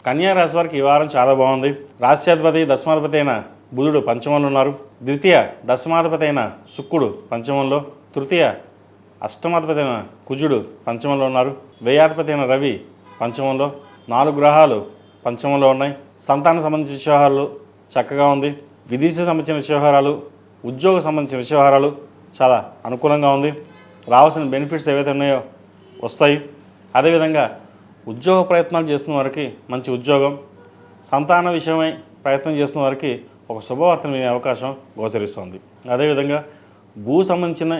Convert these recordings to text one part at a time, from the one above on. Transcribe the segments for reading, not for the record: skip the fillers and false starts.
కన్యా రాశి వారికి ఈ వారం చాలా బాగుంది. రాశ్యాధిపతి దశమాధిపతి అయిన బుధుడు పంచమంలో ఉన్నారు. ద్వితీయ దశమాధిపతి అయిన శుక్రుడు పంచమంలో, తృతీయ అష్టమాధిపతి అయిన కుజుడు పంచమంలో ఉన్నారు. వ్యయాధిపతి అయిన రవి పంచమంలో. 4 గ్రహాలు పంచమంలో ఉన్నాయి. సంతానం సంబంధించిన విషయాలు చక్కగా ఉంది. విదేశీ సంబంధించిన వ్యవహారాలు, ఉద్యోగ సంబంధించిన వ్యవహారాలు చాలా అనుకూలంగా ఉంది. రావాల్సిన బెనిఫిట్స్ ఏవైతే ఉన్నాయో వస్తాయి. అదేవిధంగా ఉద్యోగ ప్రయత్నాలు చేస్తున్న వారికి మంచి ఉద్యోగం, సంతాన విషయమై ప్రయత్నం చేస్తున్న వారికి ఒక శుభవార్తను వినే అవకాశం గోచరిస్తుంది. అదేవిధంగా భూ సంబంధించిన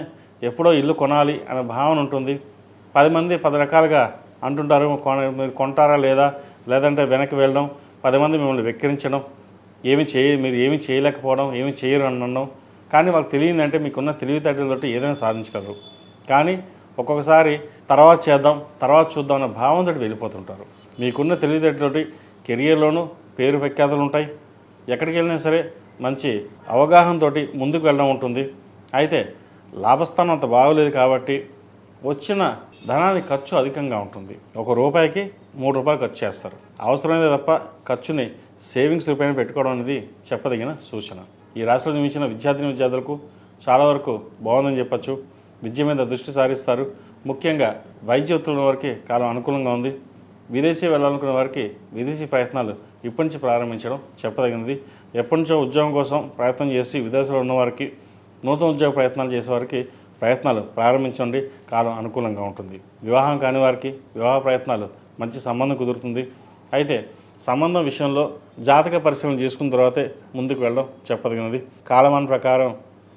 ఎప్పుడో ఇల్లు కొనాలి అనే భావన ఉంటుంది. 10 మంది 10 రకాలుగా అంటుంటారు. మీరు కొంటారా లేదంటే వెనక్కి వెళ్ళడం, 10 మంది మిమ్మల్ని వెక్కిరించడం, మీరు ఏమి చేయలేకపోవడం, ఏమి చేయరు అనడం. కానీ వాళ్ళకి తెలియదంటే మీకున్న తెలివితేటలతో ఏదైనా సాధించగలరు. కానీ ఒక్కొక్కసారి తర్వాత చేద్దాం, తర్వాత చూద్దాం అనే భావంతో వెళ్ళిపోతుంటారు. మీకున్న తెలివితేటలతోటి కెరియర్లోనూ పేరు ప్రఖ్యాతలు ఉంటాయి. ఎక్కడికి వెళ్ళినా సరే మంచి అవగాహనతో ముందుకు వెళ్ళడం ఉంటుంది. అయితే లాభస్థానం అంత బాగోలేదు కాబట్టి వచ్చిన ధనానికి ఖర్చు అధికంగా ఉంటుంది. ₹1కి ₹3 ఖర్చు చేస్తారు. అవసరమైనది తప్ప ఖర్చుని సేవింగ్స్ రూపాయలు పెట్టుకోవడం అనేది చెప్పదగిన సూచన. ఈ రాశిలో జన్మించిన విద్యార్థులకు చాలా వరకు బాగుందని చెప్పచ్చు. విద్య మీద దృష్టి సారిస్తారు. ముఖ్యంగా వైద్య వృత్తుల వారికి కాలం అనుకూలంగా ఉంది. విదేశీ వెళ్ళాలనుకున్న వారికి విదేశీ ప్రయత్నాలు ఇప్పటి నుంచి ప్రారంభించడం చెప్పదగినది. ఎప్పటి నుంచో ఉద్యోగం కోసం ప్రయత్నం చేసి విదేశాల్లో ఉన్నవారికి, నూతన ఉద్యోగ ప్రయత్నాలు చేసేవారికి ప్రయత్నాలు ప్రారంభించండి. కాలం అనుకూలంగా ఉంటుంది. వివాహం కాని వారికి వివాహ ప్రయత్నాలు మంచి సంబంధం కుదురుతుంది. అయితే సంబంధం విషయంలో జాతక పరిశీలన చేసుకున్న తర్వాతే ముందుకు వెళ్ళడం చెప్పదగినది. కాలమాన ప్రకారం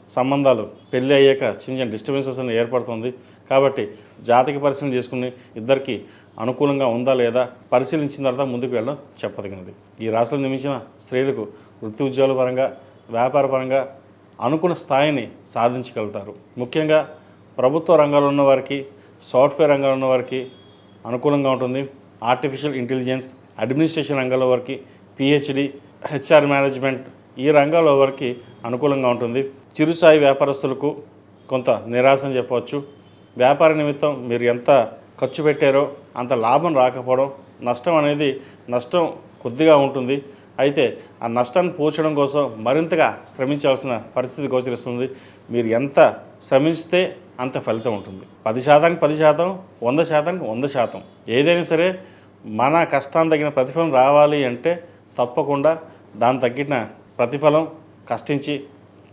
సంబంధాలు పెళ్ళి అయ్యాక చిన్న డిస్టర్బెన్సెస్ అనేవి ఏర్పడుతుంది. కాబట్టి జాతక పరిశీలన చేసుకుని ఇద్దరికి అనుకూలంగా ఉందా లేదా పరిశీలించిన తర్వాత ముందుకు వెళ్ళడం చెప్పదగినది. ఈ రాశిలో నిర్మించిన స్త్రీలకు వృత్తి ఉద్యోగాల పరంగా, వ్యాపార పరంగా అనుకున్న స్థాయిని సాధించగలుగుతారు. ముఖ్యంగా ప్రభుత్వ రంగాల్లో ఉన్న వారికి, సాఫ్ట్వేర్ రంగంలో ఉన్న వారికి అనుకూలంగా ఉంటుంది. ఆర్టిఫిషియల్ ఇంటెలిజెన్స్, అడ్మినిస్ట్రేషన్ రంగాల్లో వారికి, పిహెచ్డి, హెచ్ఆర్ మేనేజ్మెంట్ ఈ రంగాల్లో వారికి అనుకూలంగా ఉంటుంది. చిరుస్థాయి వ్యాపారస్తులకు కొంత నిరాశ అని చెప్పవచ్చు. వ్యాపార నిమిత్తం మీరు ఎంత ఖర్చు పెట్టారో అంత లాభం రాకపోవడం, నష్టం కొద్దిగా ఉంటుంది. అయితే ఆ నష్టాన్ని పూడ్చడం కోసం మరింతగా శ్రమించాల్సిన పరిస్థితి గోచరిస్తుంది. మీరు ఎంత శ్రమిస్తే అంత ఫలితం ఉంటుంది. 10%కి 10%, 100%కి 100%. ఏదైనా సరే మన కష్టానికి తగిన ప్రతిఫలం రావాలి అంటే తప్పకుండా దాని తగ్గిన ప్రతిఫలం కష్టించి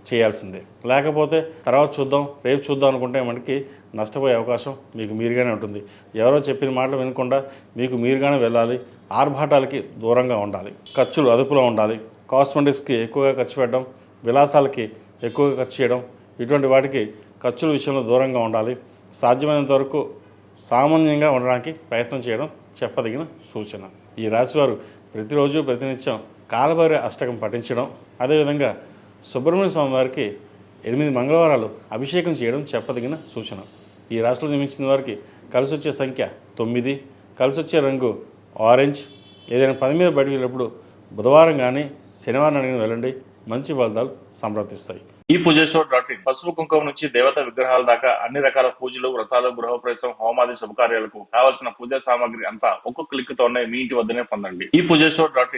చేయాల్సిందే. లేకపోతే తర్వాత చూద్దాం, రేపు చూద్దాం అనుకుంటే మనకి నష్టపోయే అవకాశం మీకు మీరుగానే ఉంటుంది. ఎవరో చెప్పిన మాటలు వినకుండా మీకు మీరుగానే వెళ్ళాలి. ఆర్భాటాలకి దూరంగా ఉండాలి. ఖర్చులు అదుపులో ఉండాలి. కాస్మెటిక్స్కి ఎక్కువగా ఖర్చు పెట్టడం, విలాసాలకి ఎక్కువగా ఖర్చు చేయడం, ఇటువంటి వాటికి ఖర్చుల విషయంలో దూరంగా ఉండాలి. సాధ్యమైనంత వరకు సామాన్యంగా ఉండడానికి ప్రయత్నం చేయడం చెప్పదగిన సూచన. ఈ రాశివారు ప్రతిరోజు ప్రతినిత్యం కాలభైరవ అష్టకం పఠించడం, అదేవిధంగా సుబ్రహ్మణ్య స్వామి వారికి 8 మంగళవారాలు అభిషేకం చేయడం చెప్పదగిన సూచన. ఈ రాశిలో జన్మించిన వారికి కలిసి వచ్చే సంఖ్య 9, కలిసి వచ్చే రంగు ఆరెంజ్. ఏదైనా పని మీద బయటకు వెళ్ళినప్పుడు బుధవారం కానీ శనివారం అడిగిన వెళ్ళండి. మంచి ఫలితాలు సంప్రాప్తిస్తాయి. ఈ పూజేశ్వర్.in పసుపు కుంకుమ నుంచి దేవతా విగ్రహాల దాకా అన్ని రకాల పూజలు, వ్రతాలు, గృహప్రవేశం, హోమాది శుభకార్యాలకు కావాల్సిన పూజా సామాగ్రి అంతా ఒక్కొక్క క్లిక్ తోనే మీ ఇంటి వద్దనే పొందండి. ఈ పూజేశ్వర్.in